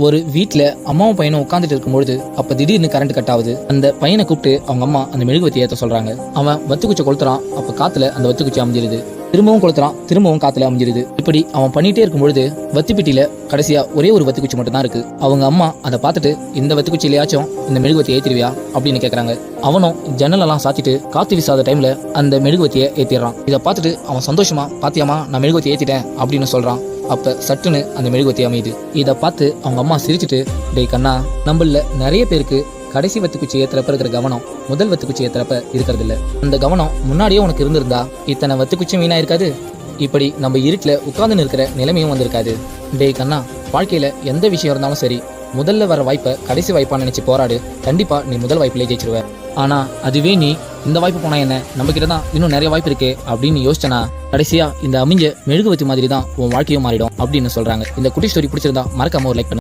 ஒரு வீட்டில் அம்மாவும் பையனும் உட்காந்துட்டு இருக்கும்பொழுது அப்போ திடீர்னு கரண்ட் கட் ஆகுது. அந்த பையனை கூப்பிட்டு அவங்க அம்மா அந்த மெழுகுவத்தி ஏற்ற சொல்றாங்க. அவன் வத்துக்குச்சை கொளுத்துறான். அப்போ காத்துல அந்த வத்துக்குச்சி அமைஞ்சிருது. திரும்பவும் கொளுத்துறான். திரும்பவும் காத்துல அமைஞ்சிருது. இப்படி அவன் பண்ணிட்டே இருக்கும்பொழுது வத்திப்பெட்டியில கடைசியா ஒரே ஒரு வத்துக்குச்சி மட்டும் தான் இருக்கு. அவங்க அம்மா அதை பார்த்துட்டு, இந்த வத்துக்குச்சியிலையாச்சும் இந்த மெழுகுவத்தி ஏற்றிடுவியா அப்படின்னு கேட்கறாங்க. அவனும் ஜன்னலெல்லாம் சாத்திட்டு காத்து வீசாத டைம்ல அந்த மெழுகுவத்தியை ஏற்றிடுறான். இதை பார்த்துட்டு அவன் சந்தோஷமா, பாத்தியாமா நான் மெழுகுவத்தி ஏற்றிட்டேன் அப்படின்னு சொல்றான். அப்ப சட்டுன்னு அந்த மெழுகுவத்தி அமையுது. இதை பார்த்து அவங்க அம்மா சிரிச்சுட்டு, டேய் கண்ணா, நம்மள நிறைய பேருக்கு கடைசி வத்துக்குச்சி ஏத்துறப்ப இருக்கிற கவனம் முதல் வத்துக்குச்சி ஏத்துறப்ப இருக்கிறது இல்ல. அந்த கவனம் முன்னாடியே உனக்கு இருந்திருந்தா இத்தனை வத்துக்குச்சியும் வீணா இருக்காது. இப்படி நம்ம இருட்டுல உட்கார்ந்து இருக்கிற நிலைமையும் வந்திருக்காது. டேய் கண்ணா, வாழ்க்கையில எந்த விஷயம் இருந்தாலும் சரி, முதல்ல வர வாய்ப்பை கடைசி வாய்ப்பா நினைச்சு போராடு. கண்டிப்பா நீ முதல் வாய்ப்பிலே ஜெயிச்சிருவ. ஆனா அதுவே நீ இந்த வாய்ப்பு போனா என்ன, நம்ம கிட்ட தான் இன்னும் நிறைய வாய்ப்பு இருக்கே அப்படின்னு யோசிச்சனா கடைசியா இந்த அமைஞ்ச மெழுகுவத்தி மாதிரி தான் உன் வாழ்க்கையும் மாறிடும் அப்படின்னு சொல்றாங்க. இந்த குட்டி ஸ்டோரி பிடிச்சிருந்தா மறக்காம ஒரு லைக் பண்ணுங்க.